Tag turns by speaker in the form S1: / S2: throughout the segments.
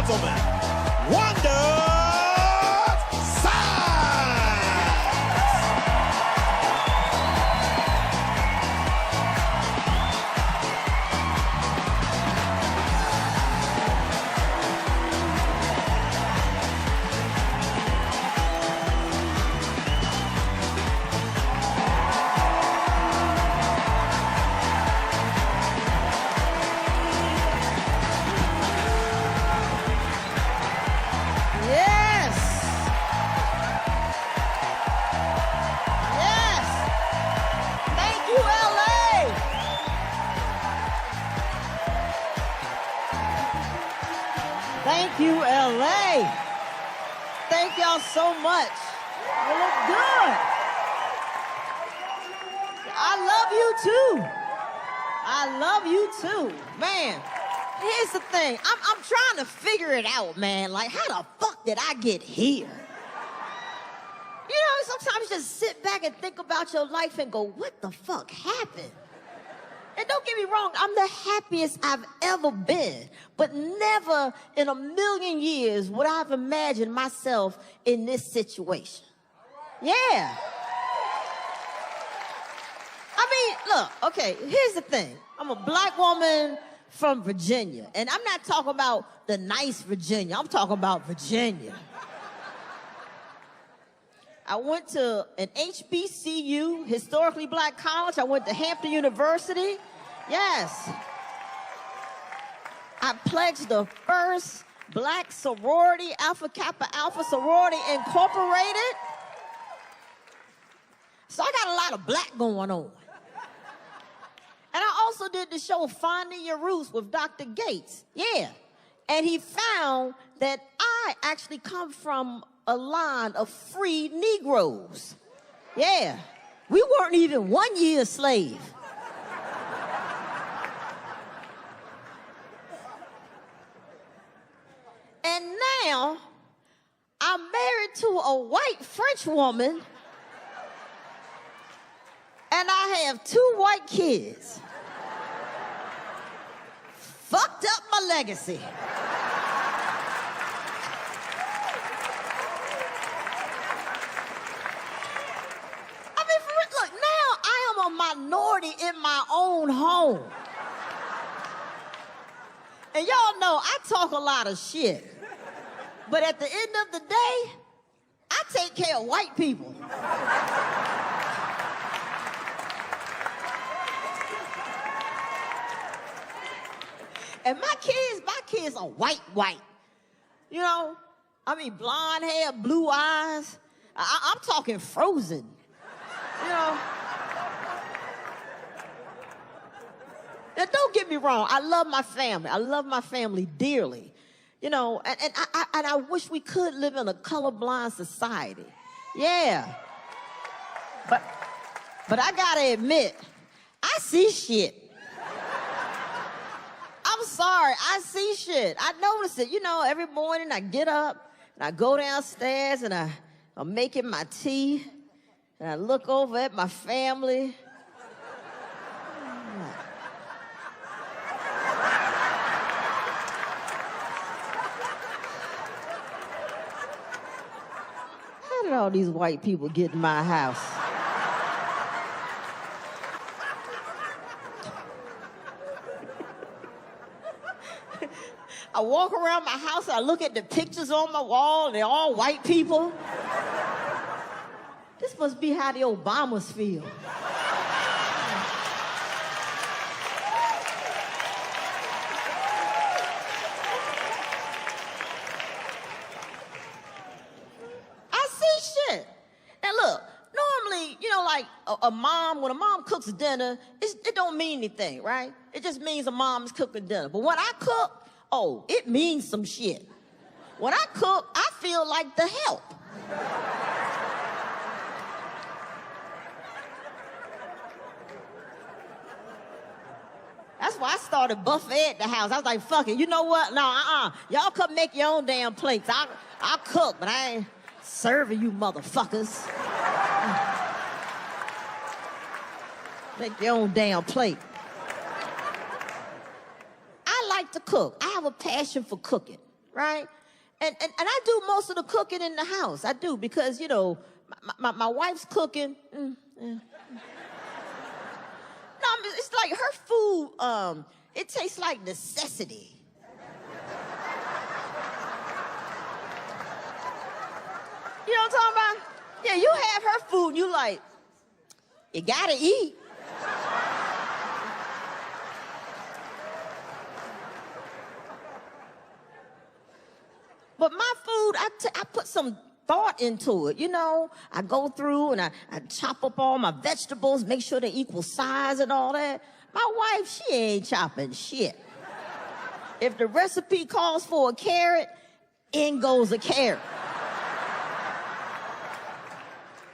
S1: gentlemen, Wanda Sykes!
S2: Thank you, LA. Thank y'all so much. You look good. I love you too. I love you too. Man, here's the thing. I'm trying to figure it out, man. Like, how the fuck did I get here? You know, sometimes you just sit back and think about your life and go, what the fuck happened? And don't get me wrong, I'm the happiest I've ever been, but never in a million years would I have imagined myself in this situation. Yeah. I mean, look, okay, here's the thing. I'm a black woman from Virginia, and I'm not talking about the nice Virginia. I'm talking about Virginia. I went to an HBCU, historically black college. I went to Hampton University. Yes. I pledged the first black sorority, Alpha Kappa Alpha Sorority Incorporated. So I got a lot of black going on. And I also did the show Finding Your Roots with Dr. Gates. Yeah. And he found that I actually come from a line of free Negroes. Yeah. We weren't even 1 year slave. And now I'm married to a white French woman and I have 2 white kids. Fucked up my legacy. A minority in my own home. And y'all know I talk a lot of shit. But at the end of the day, I take care of white people. And my kids are white. You know, I mean, blonde hair, blue eyes. I'm talking Frozen. You know. Now, don't get me wrong. I love my family. I love my family dearly. You know, and I wish we could live in a colorblind society. Yeah. But I gotta admit, I see shit. I'm sorry, I see shit. I notice it. You know, every morning I get up and I go downstairs and I'm making my tea and I look over at my family. How did all these white people get in my house? I walk around my house, I look at the pictures on my wall, they're all white people. This must be how the Obamas feel. I see shit. And look, normally, you know, like a mom, when a mom cooks dinner, it don't mean anything, right? It just means a mom is cooking dinner. But when I cook, oh, it means some shit. When I cook, I feel like the help. That's why I started buffet at the house. I was like, fuck it, you know what? No, y'all come make your own damn plates. I'll cook, but I ain't serving you motherfuckers. Make your own damn plate. I like to cook. I have a passion for cooking, right? And I do most of the cooking in the house. I do because, you know, my wife's cooking. No, it's like her food, it tastes like necessity. You know what I'm talking about? Yeah, you have her food and you like, you gotta eat. But my food, I put some thought into it, you know? I go through and I chop up all my vegetables, make sure they're equal size and all that. My wife, she ain't chopping shit. If the recipe calls for a carrot, in goes a carrot.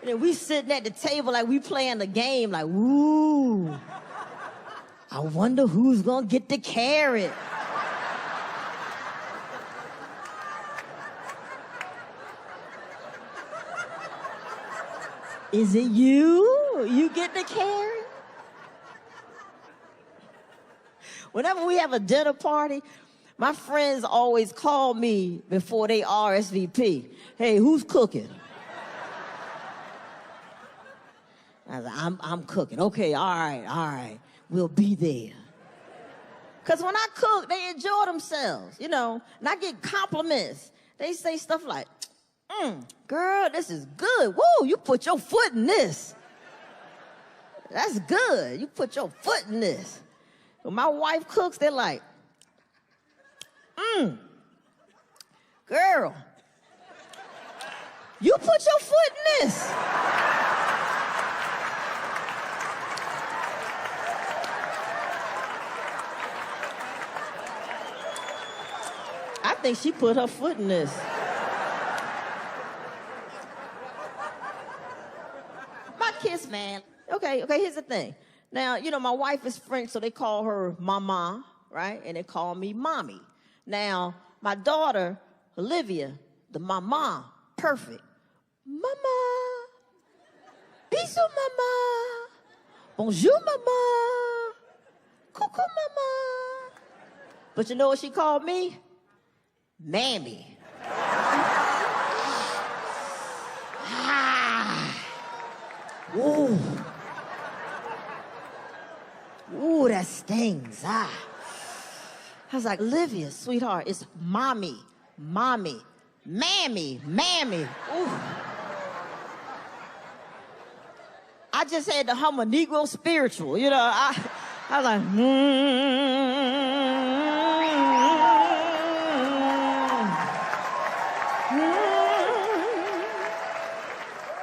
S2: And then we sitting at the table like we playing the game, like, ooh, I wonder who's gonna get the carrot. Is it you? You get the carrot? Whenever we have a dinner party, my friends always call me before they RSVP. Hey, who's cooking? I was like, I'm cooking. Okay, all right. We'll be there. Because when I cook, they enjoy themselves, you know, and I get compliments. They say stuff like, girl, this is good. Woo, you put your foot in this. That's good. You put your foot in this. When my wife cooks, they're like, girl, you put your foot in this. I think she put her foot in this. My kiss, man. Okay, here's the thing. Now, you know, my wife is French, so they call her mama, right? And they call me mommy. Now, my daughter, Olivia, the mama, perfect. Mama. Bisous, mama. Bonjour, mama. Coucou, mama. But you know what she called me? Mammy. Ooh. Ooh, that stings. I was like, Olivia, sweetheart, it's mommy, mammy. Ooh. I just had to hum a Negro spiritual, you know. I was like,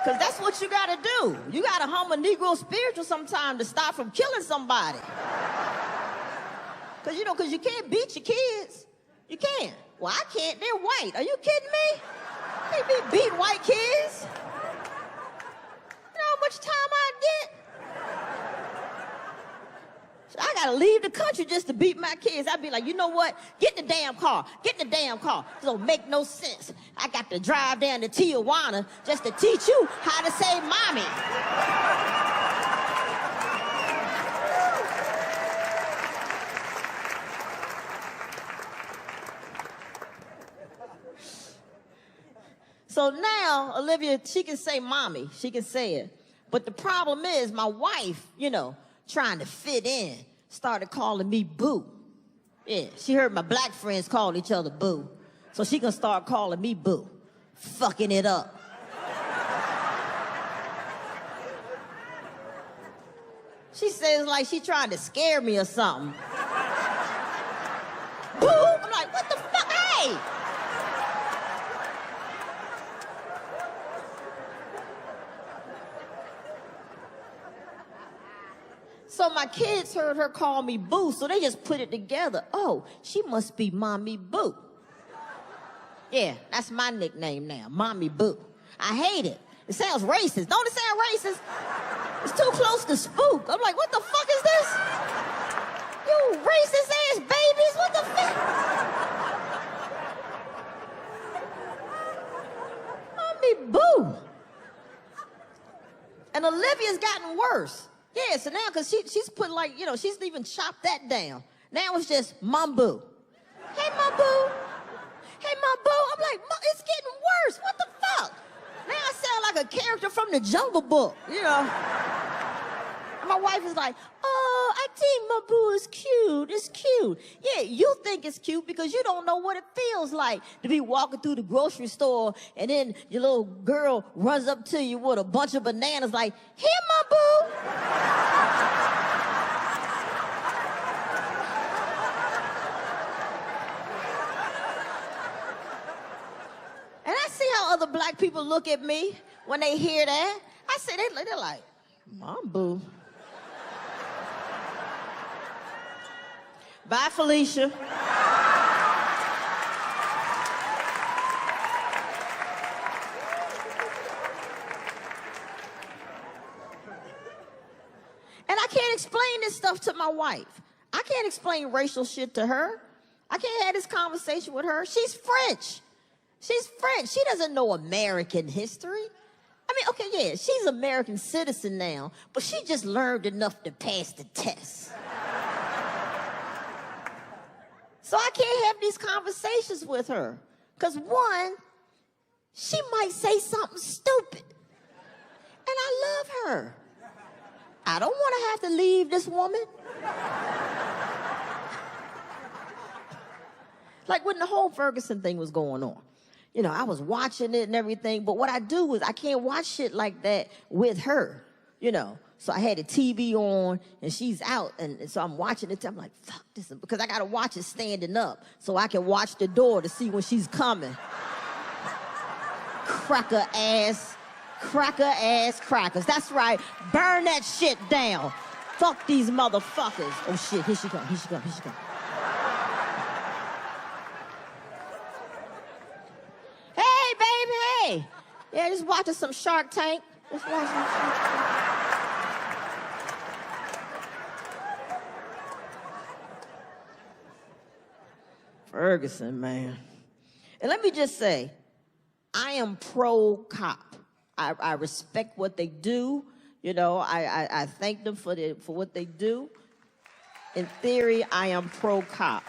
S2: Because that's what you got to do. You got to hum a Negro spiritual sometime to stop from killing somebody. Because, you know, because you can't beat your kids. You can't. Well, I can't. They're white. Are you kidding me? They be beating white kids. You know how much time I get? I got to leave the country just to beat my kids. I'd be like, you know what? Get in the damn car. Get in the damn car. It don't make no sense. I got to drive down to Tijuana just to teach you how to say mommy. So now, Olivia, she can say mommy. She can say it. But the problem is my wife, you know, trying to fit in, started calling me boo. Yeah, she heard my black friends call each other boo. So she gonna start calling me boo. Fucking it up. She says like she trying to scare me or something. Boo! I'm like, what the fuck? Hey! So my kids heard her call me Boo, so they just put it together. Oh, she must be Mommy Boo. Yeah, that's my nickname now, Mommy Boo. I hate it. It sounds racist. Don't it sound racist? It's too close to spook. I'm like, what the fuck is this? You racist ass babies, what the fuck? Mommy Boo. And Olivia's gotten worse. Yeah, so now, because she's put like, you know, she's even chopped that down. Now it's just Mom Boo. Hey, Mom Boo. Hey, my boo. I'm like, it's getting worse. What the fuck? Now I sound like a character from the Jungle Book, you know. And my wife is like, oh, I think my boo is cute. It's cute. Yeah, you think it's cute because you don't know what it feels like to be walking through the grocery store and then your little girl runs up to you with a bunch of bananas like, here, my boo. And I see how other black people look at me when they hear that. I say, they're like, Mom, boo. Bye, Felicia. And I can't explain this stuff to my wife. I can't explain racial shit to her. I can't have this conversation with her. She's French. She's French. She doesn't know American history. I mean, okay, yeah, she's an American citizen now, but she just learned enough to pass the test. So I can't have these conversations with her. Because one, she might say something stupid. And I love her. I don't want to have to leave this woman. Like when the whole Ferguson thing was going on. You know, I was watching it and everything, but what I do is I can't watch shit like that with her, you know. So I had the TV on, and she's out, and so I'm watching it. I'm like, fuck this, because I got to watch it standing up so I can watch the door to see when she's coming. Crackers. That's right. Burn that shit down. Fuck these motherfuckers. Oh, shit, here she comes. Hey, baby, hey. Yeah, just watching some Shark Tank. Just watching some Shark Tank. Ferguson, man. And let me just say, I am pro-cop. I respect what they do. You know, I thank them for what they do. In theory, I am pro-cop.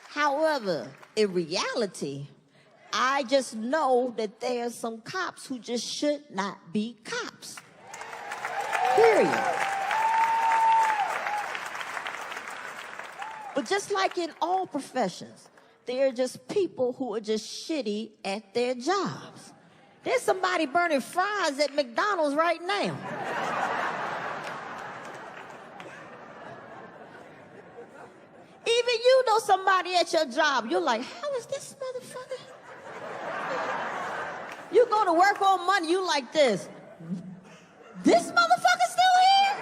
S2: However, in reality, I just know that there are some cops who just should not be cops. Period. But just like in all professions, there are just people who are just shitty at their jobs. There's somebody burning fries at McDonald's right now. Even you know somebody at your job. You're like, how is this motherfucker? You go to work on Monday, you like this. This motherfucker still here?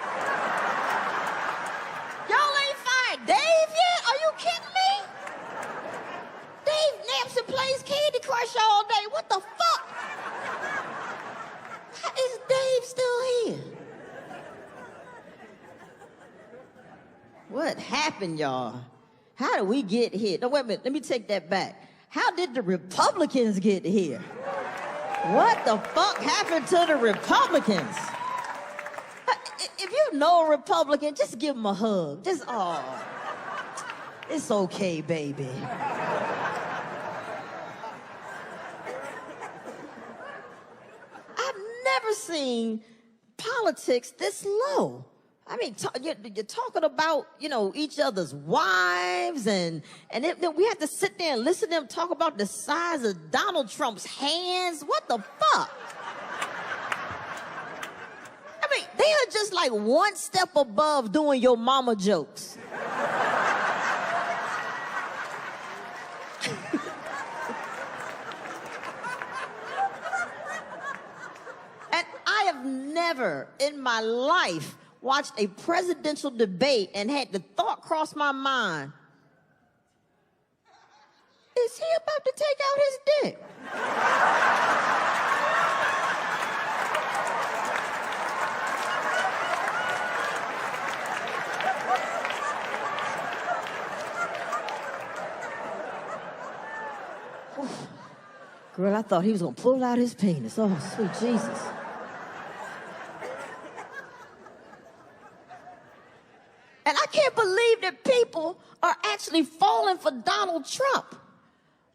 S2: Y'all ain't fired Dave yet? Are you kidding me? Dave naps and plays Candy Crush all day. What the fuck? How is Dave still here? What happened, y'all? How did we get here? No, wait a minute. Let me take that back. How did the Republicans get here? What the fuck happened to the Republicans? If you know a Republican, just give them a hug. Just, oh, it's okay, baby. I've never seen politics this low. I mean, you're talking about, you know, each other's wives, and then we have to sit there and listen to them talk about the size of Donald Trump's hands. What the fuck? I mean, they are just like one step above doing your mama jokes. And I have never in my life watched a presidential debate and had the thought cross my mind, is he about to take out his dick? Girl, I thought he was gonna pull out his penis. Oh, sweet Jesus. And I can't believe that people are actually falling for Donald Trump.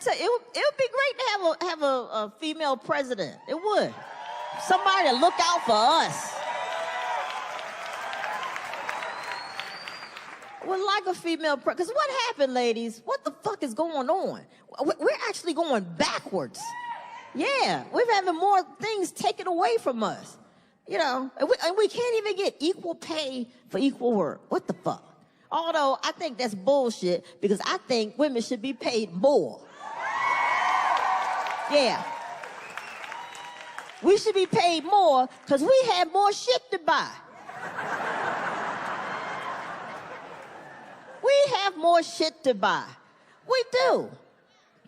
S2: tell you, it would be great to have a female president. It would. Somebody to look out for us. Would like a female president. Because what happened, ladies? What the fuck is going on? We're actually going backwards. Yeah, we're having more things taken away from us. You know, and we can't even get equal pay for equal work. What the fuck? Although I think that's bullshit because I think women should be paid more. Yeah. We should be paid more because we have more shit to buy. We have more shit to buy. We do.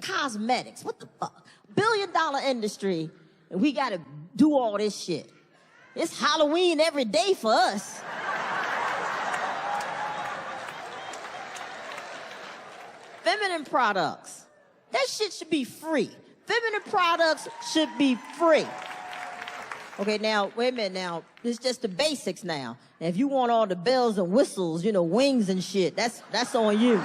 S2: Cosmetics, what the fuck? $1 billion industry, and we gotta do all this shit. It's Halloween every day for us. Feminine products. That shit should be free. Feminine products should be free. Okay, now, wait a minute now. It's just the basics now. And if you want all the bells and whistles, you know, wings and shit, that's on you.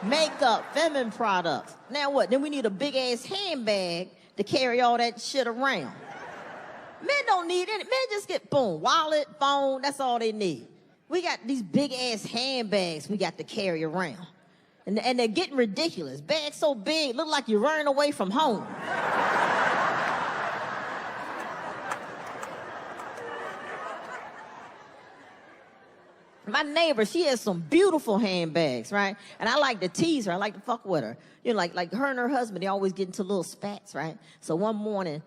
S2: Makeup, feminine products. Now what? Then we need a big-ass handbag to carry all that shit around. Men don't need it. Men just get, boom, wallet, phone, that's all they need. We got these big-ass handbags we got to carry around. And they're getting ridiculous. Bags so big, look like you're running away from home. My neighbor, she has some beautiful handbags, right? And I like to tease her. I like to fuck with her. You know, like her and her husband, they always get into little spats, right? So one morning,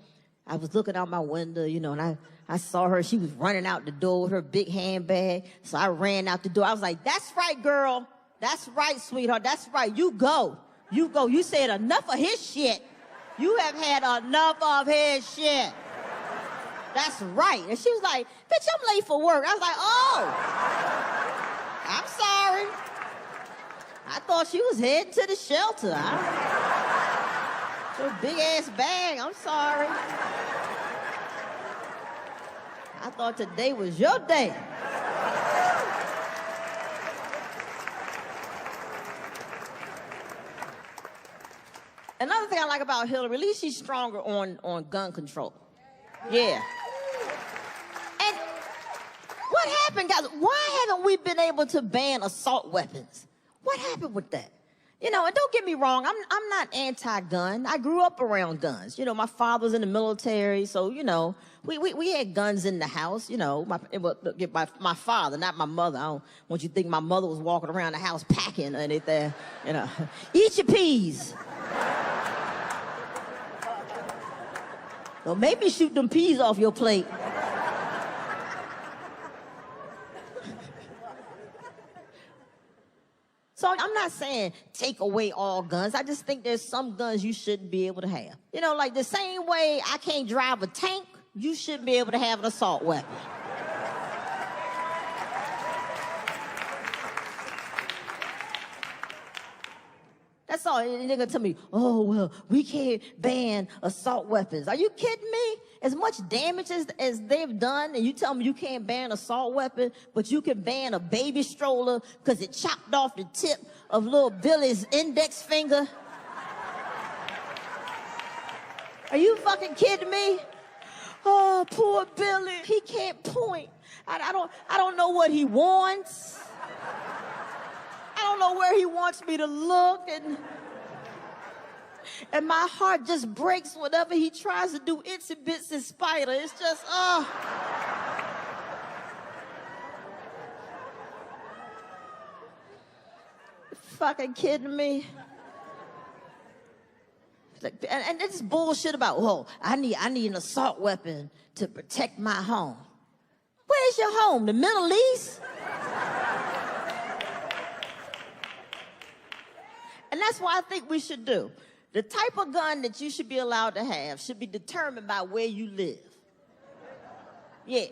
S2: I was looking out my window, you know, and I saw her. She was running out the door with her big handbag. So I ran out the door. I was like, that's right, girl. That's right, sweetheart. That's right. You go. You go. You said enough of his shit. You have had enough of his shit. That's right. And she was like, bitch, I'm late for work. I was like, oh. I'm sorry. I thought she was heading to the shelter. Her big ass bag. I'm sorry. I thought today was your day. Another thing I like about Hillary, at least she's stronger on gun control. Yeah. And what happened, guys? Why haven't we been able to ban assault weapons? What happened with that? You know, and don't get me wrong, I'm not anti-gun. I grew up around guns. You know, my father was in the military, so, you know, we had guns in the house, you know. My father, not my mother. I don't want you to think my mother was walking around the house packing or anything, you know. Eat your peas. Well, maybe shoot them peas off your plate. So I'm not saying take away all guns. I just think there's some guns you shouldn't be able to have. You know, like the same way I can't drive a tank, you shouldn't be able to have an assault weapon. That's all. And they're gonna tell me, oh, well, we can't ban assault weapons. Are you kidding me? As much damage as they've done, and you tell me you can't ban an assault weapon, but you can ban a baby stroller because it chopped off the tip of little Billy's index finger? Are you fucking kidding me? Oh, poor Billy. He can't point. I don't know what he wants. I don't know where he wants me to look, and my heart just breaks whenever he tries to do itsy bitsy spider. It's just, fucking kidding me? And this bullshit about, well, I need an assault weapon to protect my home. Where's your home? The Middle East? And that's what I think we should do. The type of gun that you should be allowed to have should be determined by where you live. Yeah.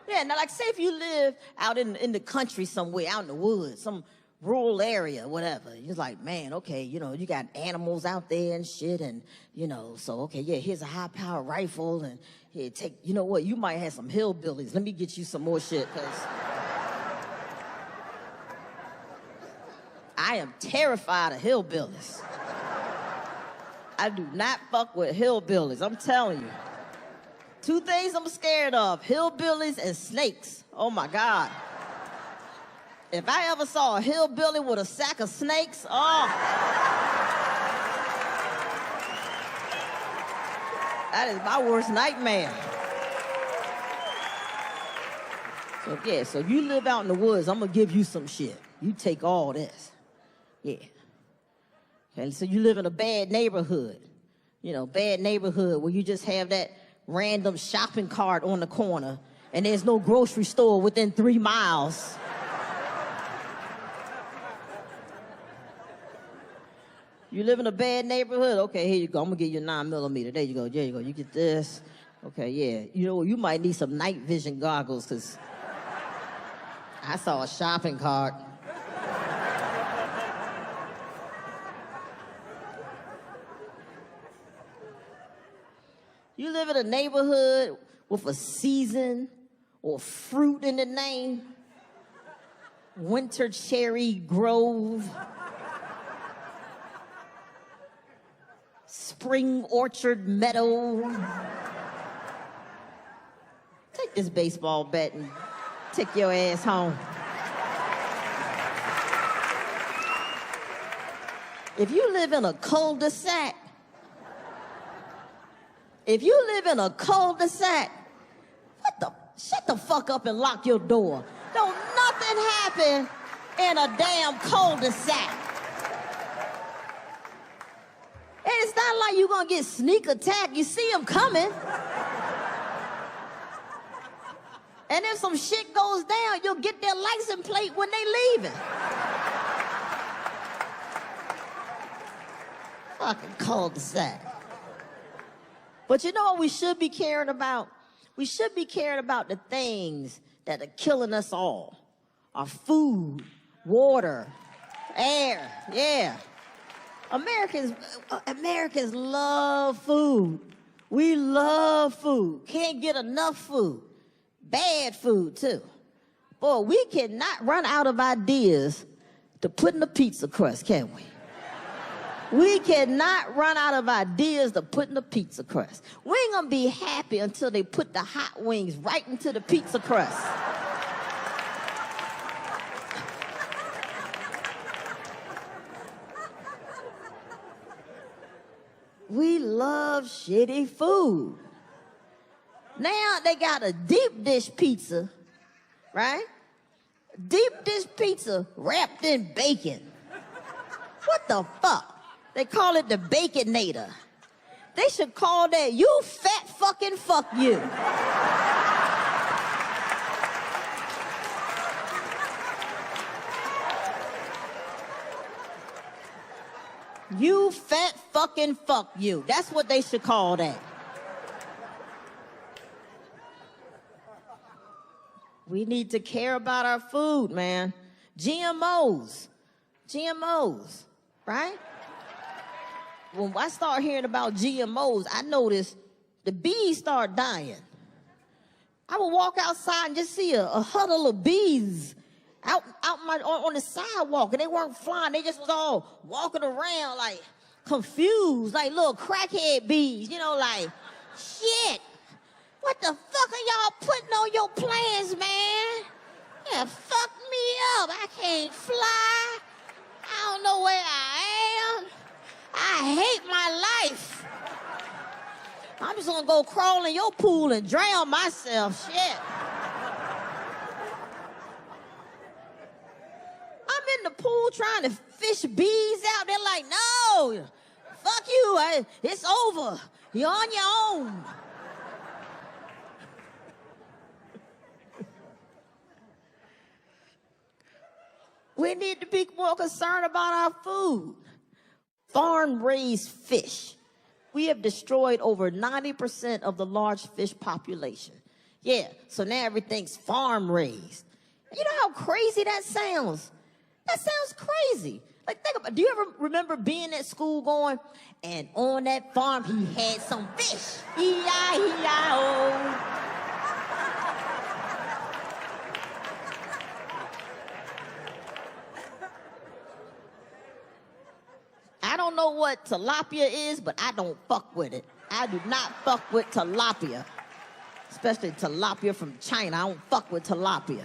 S2: Yeah, now like say if you live out in the country somewhere, out in the woods, some rural area, whatever. You're like, man, okay, you know, you got animals out there and shit, and, you know, so, okay, yeah, here's a high-power rifle, and here, you know what, you might have some hillbillies. Let me get you some more shit, because I I am terrified of hillbillies. I do not fuck with hillbillies, I'm telling you. Two things I'm scared of, hillbillies and snakes. Oh my God. If I ever saw a hillbilly with a sack of snakes, oh. That is my worst nightmare. So yeah, so you live out in the woods, I'm gonna give you some shit. You take all this. Yeah. And so you live in a bad neighborhood. You know, bad neighborhood where you just have that random shopping cart on the corner and there's no grocery store within 3 miles. You live in a bad neighborhood? Okay, here you go. I'm gonna give you a 9mm. There you go, there you go. You get this. Okay, yeah. You know, you might need some night vision goggles because I saw a shopping cart. You live in a neighborhood with a season or fruit in the name. Winter Cherry Grove. Spring Orchard Meadow. Take this baseball bat and take your ass home. If you live in a cul-de-sac, shut the fuck up and lock your door. Don't nothing happen in a damn cul-de-sac. And it's not like you're gonna get sneak attacked. You see them coming. And if some shit goes down, you'll get their license plate when they leaving. Fucking cul-de-sac. But you know what we should be caring about? We should be caring about the things that are killing us all. Our food, water, air, yeah. Americans love food. We love food. Can't get enough food. Bad food, too. Boy, we cannot run out of ideas to put in a pizza crust, can we? We cannot run out of ideas to put in a pizza crust. We ain't gonna be happy until they put the hot wings right into the pizza crust. We love shitty food. Now they got a deep dish pizza, right? Deep dish pizza wrapped in bacon. What the fuck? They call it the Baconator. They should call that you fat fucking fuck you. You fat fucking fuck you. That's what they should call that. We need to care about our food, man. GMOs, right? When I start hearing about GMOs, I noticed the bees start dying. I would walk outside and just see a huddle of bees out on the sidewalk, and they weren't flying. They just was all walking around like confused, like little crackhead bees, you know, like, shit, what the fuck are y'all putting on your plans, man? Yeah, fuck me up. I can't fly. I don't know where I am. I hate my life. I'm just gonna go crawl in your pool and drown myself, shit. I'm in the pool trying to fish bees out. They're like, no, fuck you, it's over. You're on your own. We need to be more concerned about our food. Farm-raised fish. We have destroyed over 90% of the large fish population. Yeah, so now everything's farm-raised. You know how crazy that sounds? That sounds crazy. Like, think about, do you ever remember being at school going, and on that farm he had some fish? E-I-E-I-O. I don't know what tilapia is, but I don't fuck with it. I do not fuck with tilapia. Especially tilapia from China. I don't fuck with tilapia.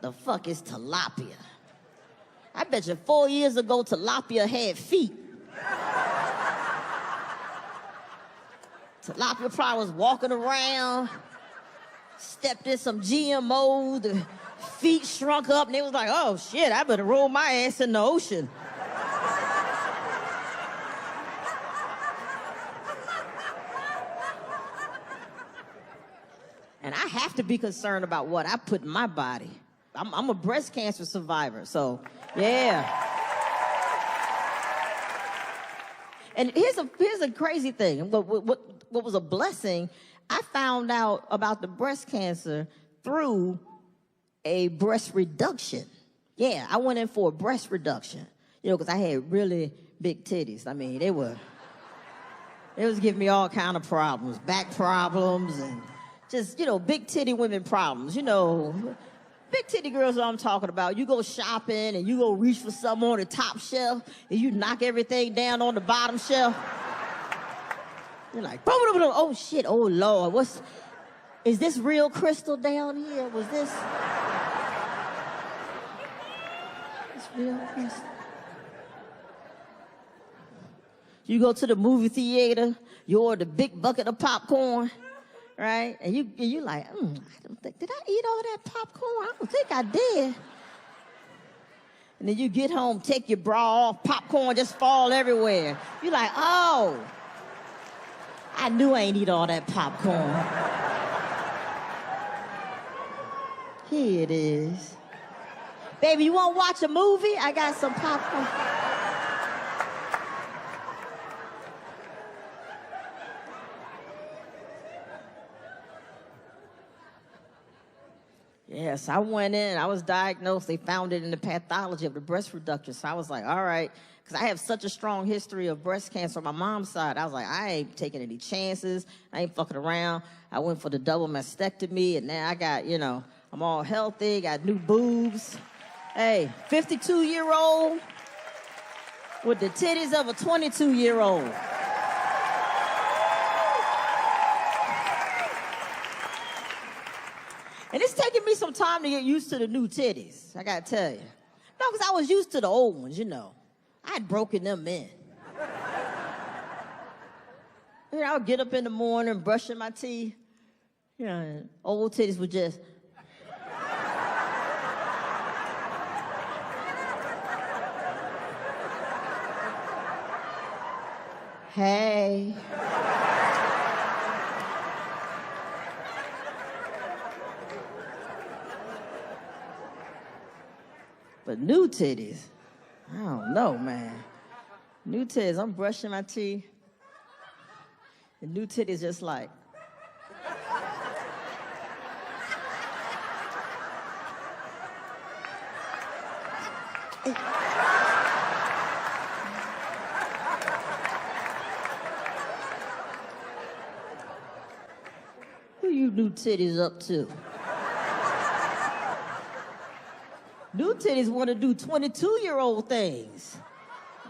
S2: The fuck is tilapia? I bet you 4 years ago, tilapia had feet. Tilapia probably was walking around, stepped in some GMO, the feet shrunk up, and they was like, oh shit, I better roll my ass in the ocean. And I have to be concerned about what I put in my body. I'm a breast cancer survivor, so yeah. And here's a crazy thing. What was a blessing, I found out about the breast cancer through a breast reduction. Yeah, I went in for a breast reduction, because I had really big titties. I mean, it was giving me all kind of problems, back problems, and just, big titty women problems, Big titty girls, what I'm talking about. You go shopping and you go reach for something on the top shelf and you knock everything down on the bottom shelf. You're like, oh shit, oh Lord, is this real crystal down here? Was this real crystal? You go to the movie theater, you order a big bucket of popcorn. Right? And you like, I don't think, did I eat all that popcorn? I don't think I did. And then you get home, take your bra off, popcorn just fall everywhere. You're like, oh, I knew I ain't eat all that popcorn. Here it is. Baby, you want to watch a movie? I got some popcorn. Yes, I went in, I was diagnosed, they found it in the pathology of the breast reduction. So I was like, all right, because I have such a strong history of breast cancer on my mom's side. I was like, I ain't taking any chances, I ain't fucking around. I went for the double mastectomy, and now I got, I'm all healthy, got new boobs. Hey, 52-year-old with the titties of a 22-year-old. And it's taking me some time to get used to the new titties, I gotta tell you. No, because I was used to the old ones, I had broken them in. I would get up in the morning, brushing my teeth. And old titties would just... Hey. But new titties, I don't know, man. New titties, I'm brushing my teeth. And new titties just like. Who you new titties up to? New titties want to do 22-year-old things.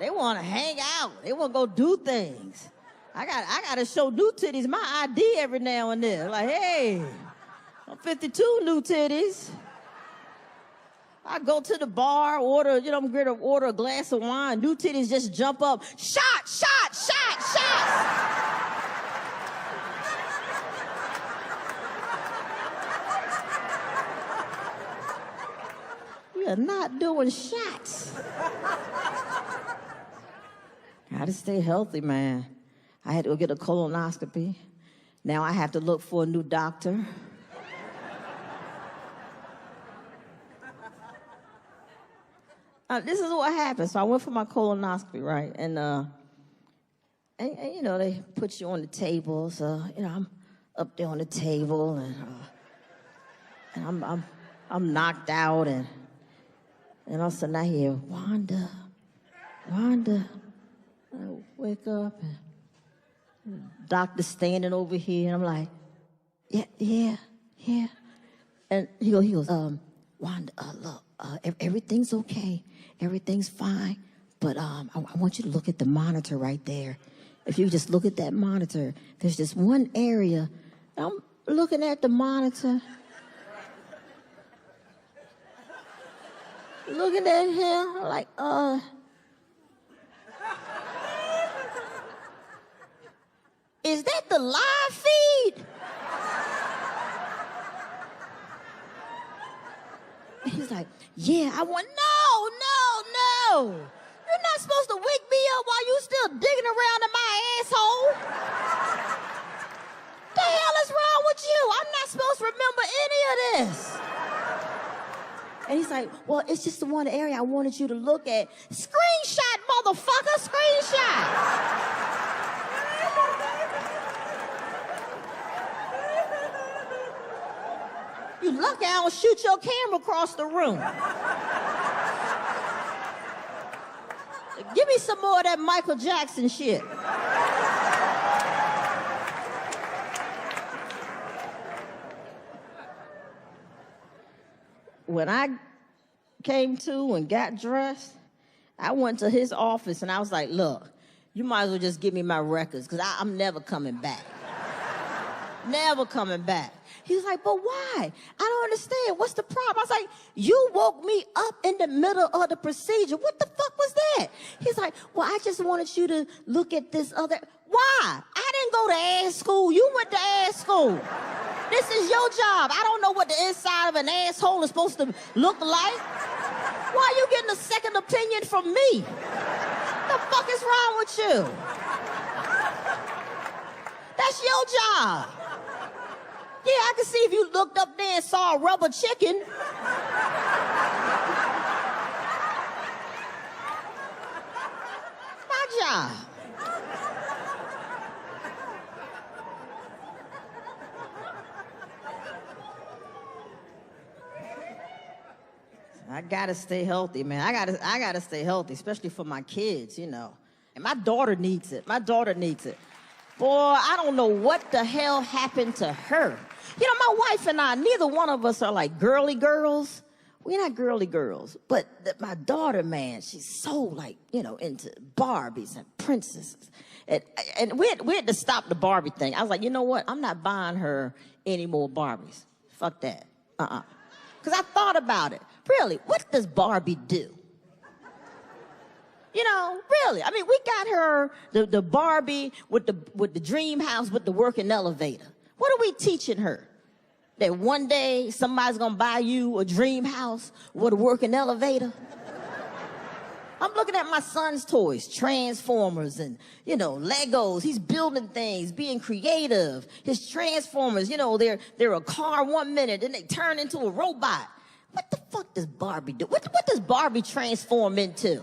S2: They want to hang out. They want to go do things. I got to show new titties my ID every now and then. Like, hey, I'm 52, new titties. I go to the bar, order, I'm going to order a glass of wine. New titties just jump up. Shot, shot, shot, shot. We are not doing shots. Gotta stay healthy, man. I had to go get a colonoscopy. Now I have to look for a new doctor. This is what happened. So I went for my colonoscopy, right? And they put you on the table. So, I'm up there on the table, and I'm knocked out, and all of a sudden I hear, Wanda. I wake up, and the doctor's standing over here, and I'm like, yeah. And he goes, Wanda, look, everything's okay. Everything's fine. But I want you to look at the monitor right there. If you just look at that monitor, there's this one area. I'm looking at the monitor. Looking at him, I'm like, is that the live feed? And he's like, yeah, I want, no. You're not supposed to wake me up while you still digging around in my asshole. The hell is wrong with you? I'm not supposed to remember any of this. And he's like, well, it's just the one area I wanted you to look at. Screenshot, motherfucker, screenshot. You lucky I don't shoot your camera across the room. Give me some more of that Michael Jackson shit. When I came to and got dressed, I went to his office and I was like, look, you might as well just give me my records because I'm never coming back. Never coming back. He was like, but why? I don't understand. What's the problem? I was like, you woke me up in the middle of the procedure. What the fuck was that? He's like, well, I just wanted you to look at this other. Why? I didn't go to ass school. You went to ass school. This is your job. I don't know what the inside of an asshole is supposed to look like. Why are you getting a second opinion from me? What the fuck is wrong with you? That's your job. Yeah, I can see if you looked up there and saw a rubber chicken. My job. I gotta stay healthy, man. I gotta stay healthy, especially for my kids, you know. And my daughter needs it. Boy, I don't know what the hell happened to her. You know, my wife and I, neither one of us are like girly girls. We're not girly girls. But my daughter, man, she's so like, you know, into Barbies and princesses. And we had to stop the Barbie thing. I was like, you know what? I'm not buying her any more Barbies. Fuck that. Because I thought about it. Really, what does Barbie do? You know, really. I mean, we got her the Barbie with the dream house with the working elevator. What are we teaching her? That one day somebody's gonna buy you a dream house with a working elevator? I'm looking at my son's toys, Transformers and, you know, Legos. He's building things, being creative. His Transformers, you know, they're a car 1 minute, then they turn into a robot. What the fuck does Barbie do? What does Barbie transform into?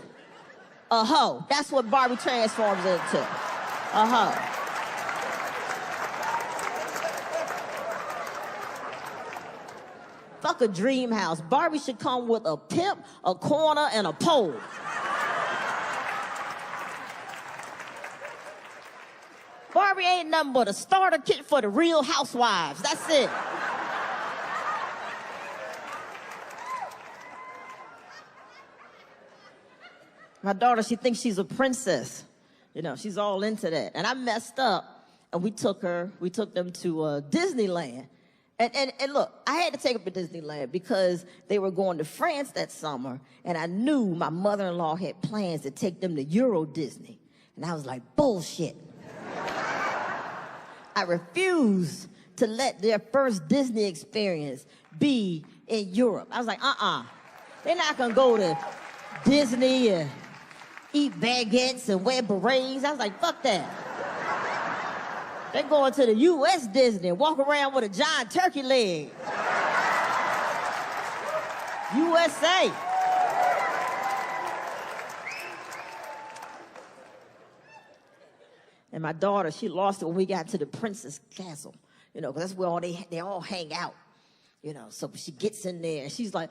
S2: A hoe. That's what Barbie transforms into. A hoe. Fuck a dream house. Barbie should come with a pimp, a corner, and a pole. Barbie ain't nothing but a starter kit for the real housewives. That's it. My daughter, she thinks she's a princess. You know, she's all into that. And I messed up, and we took them to Disneyland. And look, I had to take them to Disneyland because they were going to France that summer, and I knew my mother-in-law had plans to take them to Euro Disney. And I was like, bullshit. I refused to let their first Disney experience be in Europe. I was like, they're not gonna go to Disney and eat baguettes and wear berets. I was like, fuck that. They're going to the U.S. Disney and walk around with a giant turkey leg. USA. And my daughter, she lost it when we got to the Princess Castle, you know, because that's where they all hang out, you know. So she gets in there and she's like,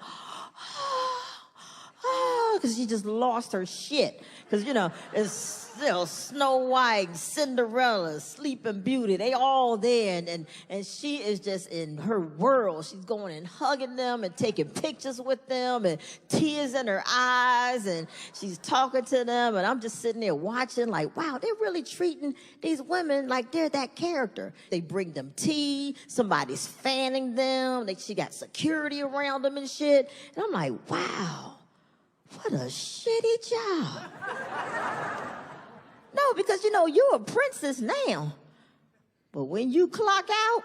S2: because she just lost her shit. Because, it's Snow White, Cinderella, Sleeping Beauty. They all there. And she is just in her world. She's going and hugging them and taking pictures with them and tears in her eyes. And she's talking to them. And I'm just sitting there watching like, wow, they're really treating these women like they're that character. They bring them tea. Somebody's fanning them. She got security around them and shit. And I'm like, wow, what a shitty job. No, because, you're a princess now. But when you clock out,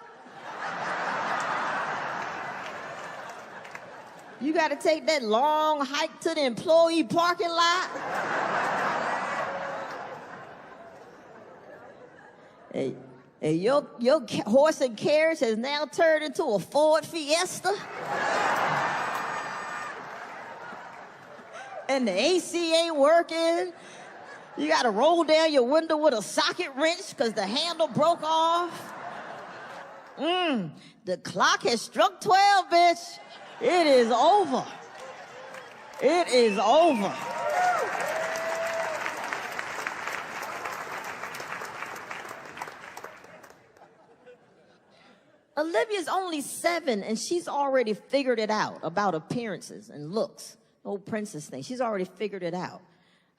S2: you got to take that long hike to the employee parking lot. And your horse and carriage has now turned into a Ford Fiesta. And the AC ain't working. You got to roll down your window with a socket wrench because the handle broke off. The clock has struck 12, bitch. It is over. It is over. Olivia's only 7, and she's already figured it out about appearances and looks. Old princess thing. She's already figured it out.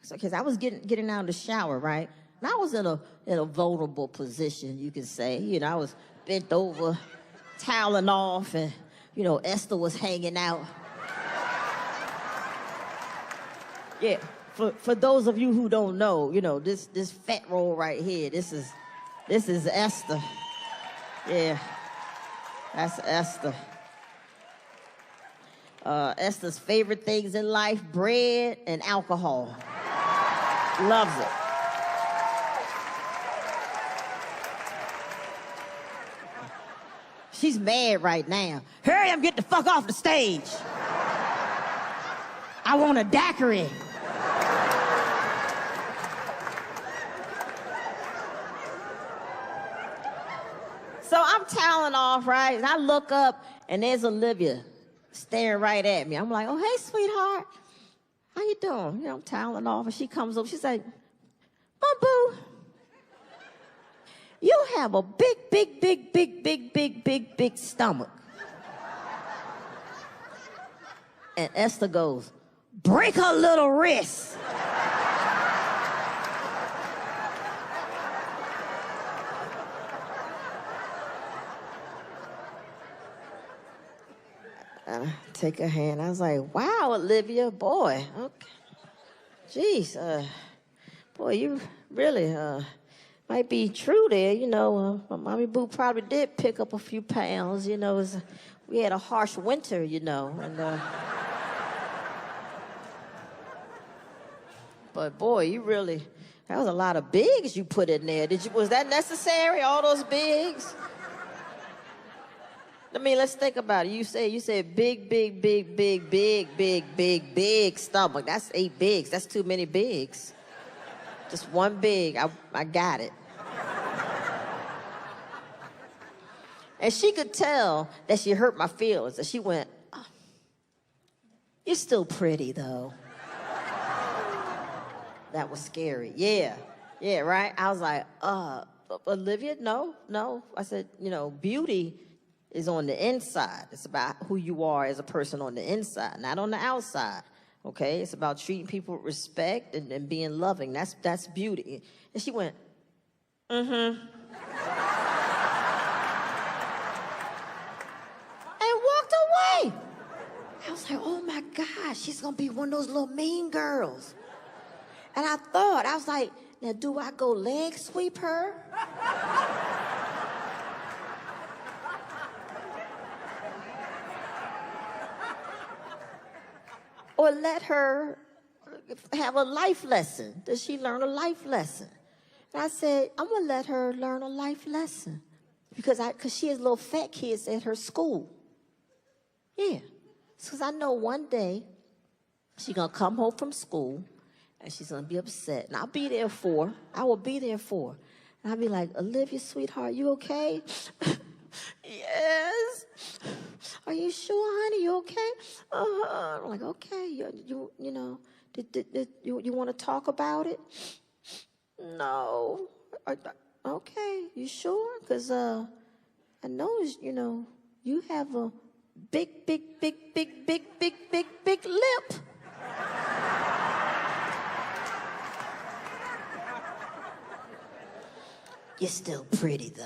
S2: So, because I was getting out of the shower, right? And I was in a vulnerable position, you could say. I was bent over, toweling off, and, Esther was hanging out. Yeah, for those of you who don't know, this fat roll right here, this is Esther. Yeah, that's Esther. Esther's favorite things in life, bread and alcohol. Loves it. She's mad right now. Hurry up, get the fuck off the stage. I want a daiquiri. So I'm toweling off, right? And I look up, and there's Olivia staring right at me. I'm like, oh, hey, sweetheart. How you doing? I'm toweling off, and she comes over. She's like, boo, you have a big stomach. And Esther goes, break her little wrist. Take her hand. I was like, wow, Olivia, boy. Okay. Jeez, boy, you really might be true there. Mommy Boo probably did pick up a few pounds. We had a harsh winter, and but boy, that was a lot of bigs you put in there. Was that necessary, all those bigs? Let's think about it. You said big stomach. That's 8 bigs. That's too many bigs. Just one big. I got it. And she could tell that she hurt my feelings. And she went, oh, you're still pretty, though. That was scary. Yeah, right? I was like, Olivia, no. I said, beauty is on the inside. It's about who you are as a person on the inside, not on the outside. Okay? It's about treating people with respect and being loving. That's beauty. And she went, and walked away. I was like, oh my gosh, she's gonna be one of those little mean girls. And I was like, now do I go leg sweep her? Or let her have a life lesson? Does she learn a life lesson? And I said, I'm going to let her learn a life lesson. Because she has little fat kids at her school. Yeah. Because I know one day she's going to come home from school and she's going to be upset. And I'll be there for her. I will be there for her. And I'll be like, Olivia, sweetheart, you okay? Yes. Are you sure, honey? You okay? I'm like, okay. You know, You want to talk about it? No. Okay, you sure? Because I know, you have a big lip. You're still pretty, though.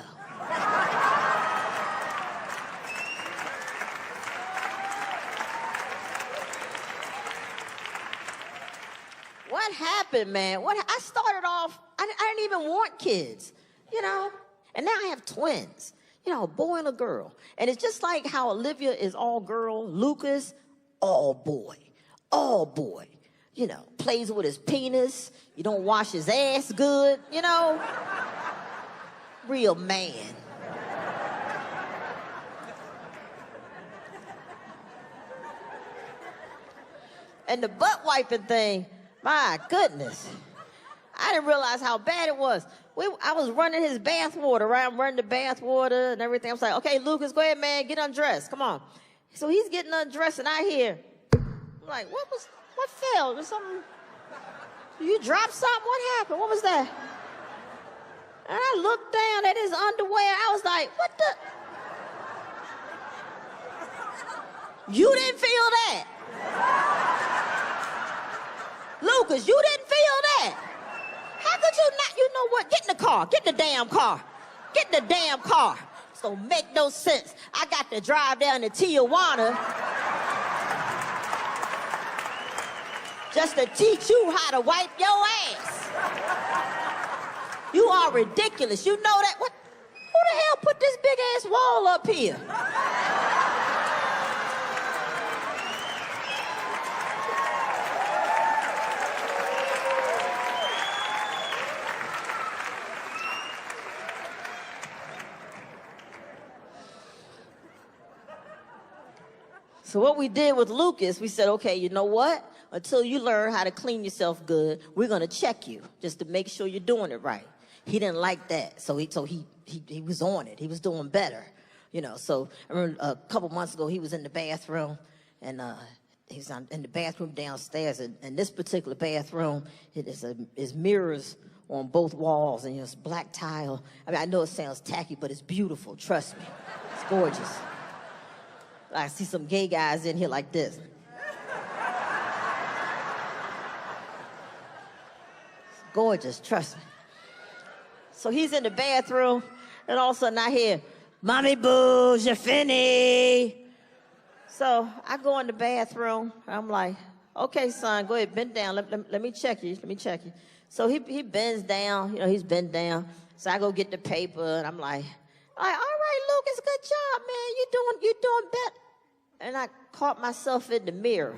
S2: What happened, man? I started off, I didn't even want kids, and now I have twins, a boy and a girl. And it's just like how Olivia is all girl, Lucas, all boy, plays with his penis, you don't wash his ass good, real man. And the butt wiping thing, my goodness. I didn't realize how bad it was. I was running his bath water, right? I'm running the bath water and everything. I was like, okay, Lucas, go ahead, man, get undressed. Come on. So he's getting undressed, and I hear, I'm like, what fell? Did something, you dropped something? What happened? What was that? And I looked down at his underwear. I was like, what the? You didn't feel that? Lucas, you didn't feel that? How could you not? You know what? Get in the car. Get in the damn car. Get in the damn car. This don't make no sense. I got to drive down to Tijuana just to teach you how to wipe your ass. You are ridiculous. You know that? What? Who the hell put this big ass wall up here? So what we did with Lucas, we said, okay, you know what? Until you learn how to clean yourself good, we're going to check you just to make sure you're doing it right. He didn't like that, so he was on it. He was doing better, So I remember a couple months ago, he was in the bathroom, and he was in the bathroom downstairs. And this particular bathroom, is mirrors on both walls, and it's black tile. I mean, I know it sounds tacky, but it's beautiful. Trust me, it's gorgeous. I see some gay guys in here like this. It's gorgeous, trust me. So he's in the bathroom, and all of a sudden I hear, "Mommy boo, je finis." So I go in the bathroom, and I'm like, okay, son, go ahead, bend down. Let me check you. Let me check you. So he bends down, he's bent down. So I go get the paper, and I'm like, all right, Lucas, good job, man. You're doing better. And I caught myself in the mirror.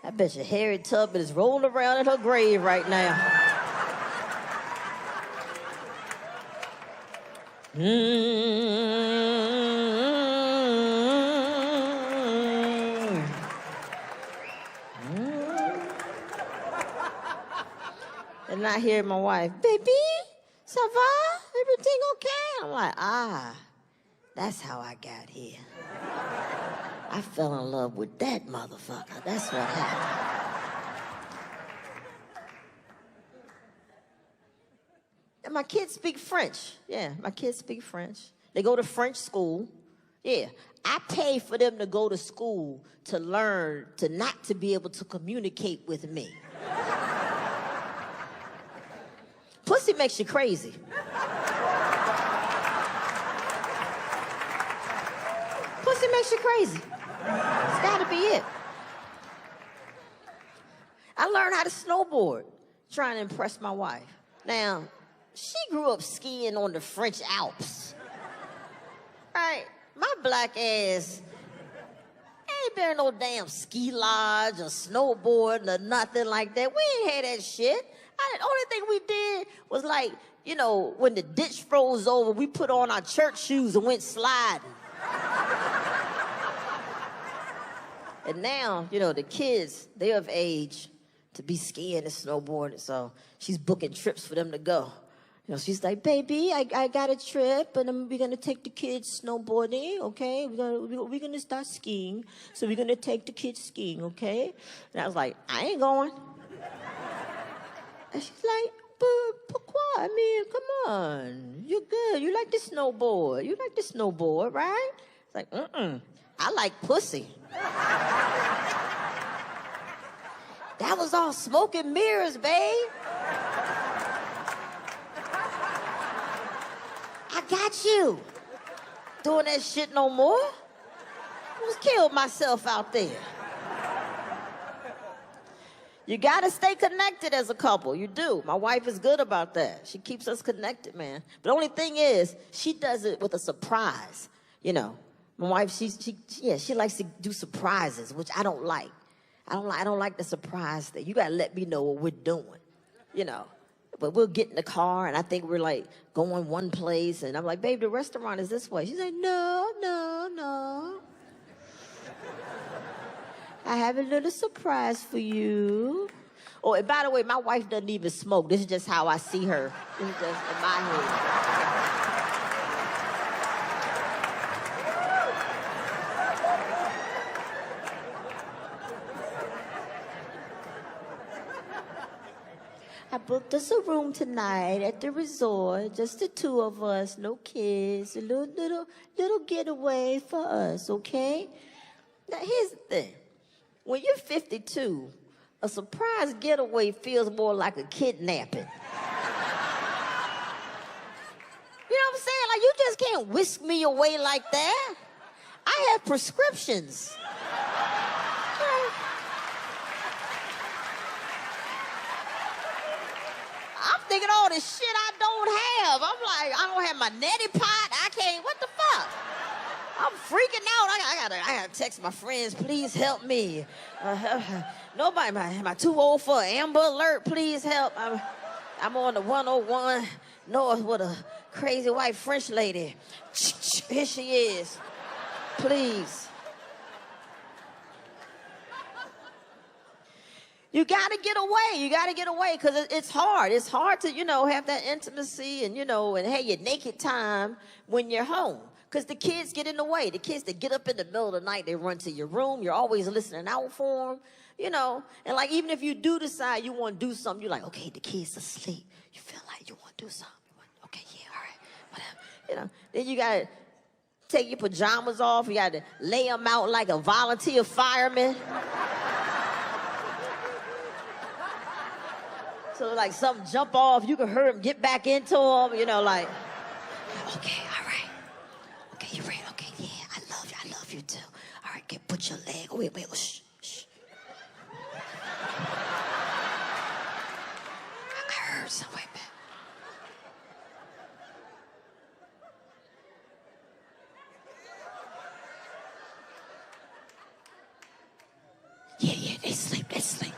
S2: I bet you Harriet Tubman is rolling around in her grave right now. And I hear my wife, "Baby, ça va? Everything okay?" I'm like, that's how I got here. I fell in love with that motherfucker. That's what happened. And my kids speak French. Yeah, my kids speak French. They go to French school. Yeah, I pay for them to go to school to learn to not to be able to communicate with me. Pussy makes you crazy. Pussy makes you crazy. It's gotta be it. I learned how to snowboard trying to impress my wife. Now, she grew up skiing on the French Alps. Right? My black ass ain't been in no damn ski lodge or snowboard or nothing like that. We ain't had that shit. The only thing we did was like, when the ditch froze over, we put on our church shoes and went sliding. And now, the kids, they're of age to be skiing and snowboarding, so she's booking trips for them to go. She's like, baby, I got a trip, and we're gonna take the kids snowboarding, okay? We're gonna start skiing, so we're gonna take the kids skiing, okay? And I was like, I ain't going. And she's like, but pourquoi? I mean, come on, you're good. You like the snowboard. You like the snowboard, right? It's like, I like pussy. That was all smoke and mirrors, babe. I got you. Doing that shit no more. I was killed myself out there. You gotta stay connected as a couple. You do. My wife is good about that. She keeps us connected, man. But the only thing is, she does it with a surprise. My wife, she likes to do surprises, which I don't like. I don't like the surprise thing. You gotta let me know what we're doing, But we'll get in the car, and I think we're, like, going one place, and I'm like, babe, the restaurant is this way. She's like, no. I have a little surprise for you. Oh, and by the way, my wife doesn't even smoke. This is just how I see her. This is just in my head. I booked us a room tonight at the resort, just the two of us, no kids, a little getaway for us, okay? Now, here's the thing. When you're 52, a surprise getaway feels more like a kidnapping. You know what I'm saying? Like, you just can't whisk me away like that. I have prescriptions. I'm thinking all this shit I don't have. I'm like, I don't have my neti pot. I can't, what the fuck? I'm freaking out. I gotta text my friends, please help me. Nobody, am I too old for an Amber Alert? Please help. I'm on the 101 North with a crazy white French lady. Here she is. Please. You gotta get away, because it's hard. It's hard to, have that intimacy and, and have your naked time when you're home. Because the kids get in the way. The kids that get up in the middle of the night, they run to your room. You're always listening out for them, And, like, even if you do decide you want to do something, you're like, okay, the kids asleep. You feel like you want to do something. Okay, yeah, all right, whatever. Then you got to take your pajamas off. You got to lay them out like a volunteer fireman. So, like, something jump off, you can hurt them, get back into them, like, okay, all right. Okay, you ready? Okay, yeah, I love you too. All right, okay, put your leg, wait, shh. I heard something, wait, man. Yeah, they sleep. They sleep.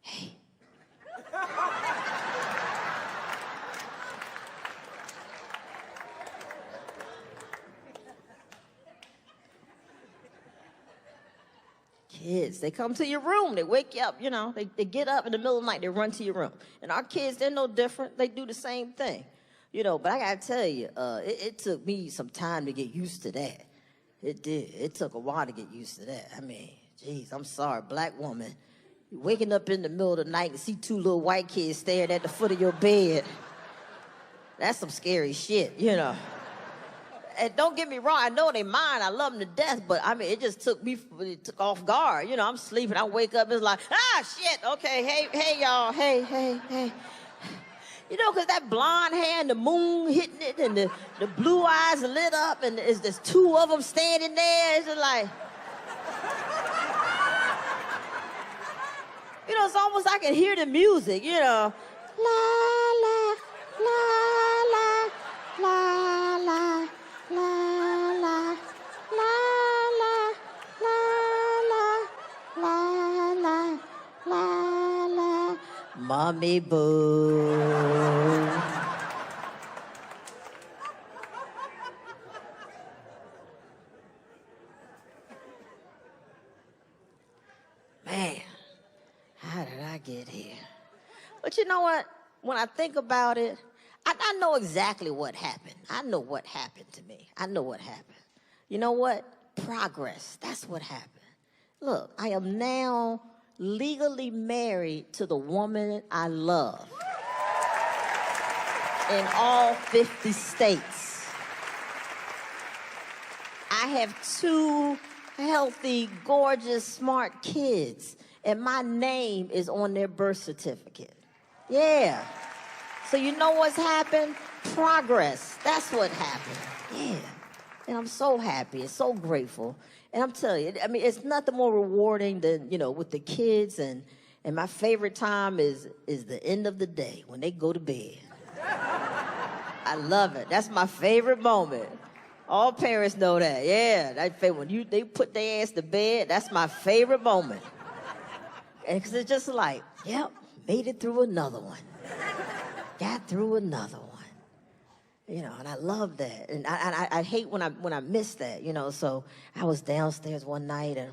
S2: Hey. Kids, they come to your room, they wake you up, they get up in the middle of the night, they run to your room. And our kids, they're no different, they do the same thing. But I gotta tell you, it took me some time to get used to that. It did. It took a while to get used to that. I mean, geez, I'm sorry, black woman. You waking up in the middle of the night and see two little white kids staring at the foot of your bed. That's some scary shit, And don't get me wrong, I know they mine, I love them to death, but I mean, it just took off guard. I'm sleeping, I wake up, it's like, shit, okay, hey, y'all, hey. You know, because that blonde hair and the moon hitting it and the blue eyes lit up and there's two of them standing there. It's just like, you know, it's almost I can hear the music, you know. La, la, la, la, la, la, la, la, la, la, la, la, la, la, la, Mommy Boo. Man, how did I get here? But you know what? When I think about it, I know exactly what happened. I know what happened to me. I know what happened. You know what? Progress. That's what happened. Look, I am now legally married to the woman I love in all 50 states. I have 2 healthy, gorgeous, smart kids, and my name is on their birth certificate. Yeah. So you know what's happened? Progress. That's what happened. Yeah. And I'm so happy and so grateful. And I'm telling you, I mean, it's nothing more rewarding than, you know, with the kids. And my favorite time is the end of the day when they go to bed. I love it. That's my favorite moment. All parents know that. Yeah. When they put their ass to bed, that's my favorite moment. And because it's just like, yep, made it through another one. Got through another one. You know, and I love that. And I hate when I miss that, you know. So I was downstairs one night and,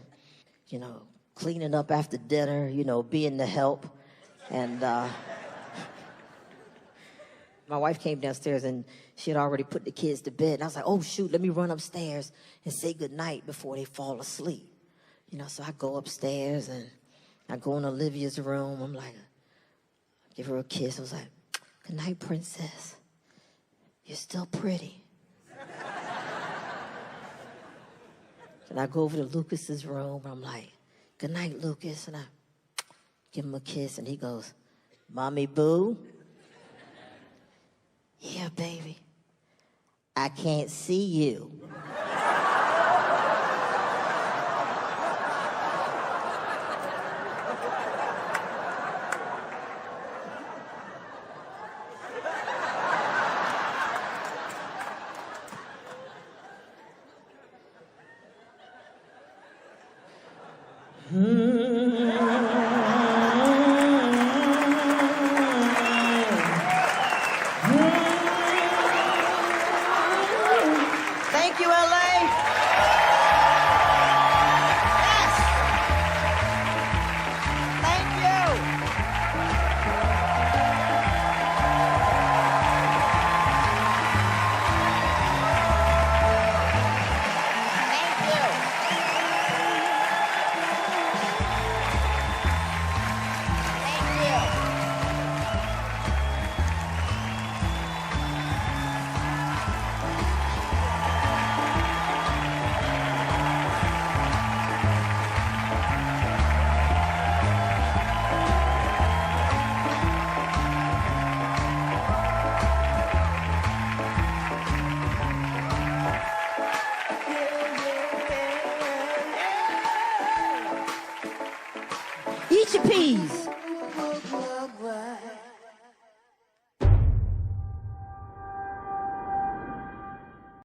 S2: you know, cleaning up after dinner, you know, being the help. And my wife came downstairs and she had already put the kids to bed. And I was like, oh, shoot, let me run upstairs and say goodnight before they fall asleep. You know, so I go upstairs and I go in Olivia's room. I'm like, give her a kiss. I was like, good night, princess. You're still pretty. And I go over to Lucas's room, and I'm like, good night, Lucas. And I give him a kiss, and he goes, Mommy Boo? Yeah, baby. I can't see you.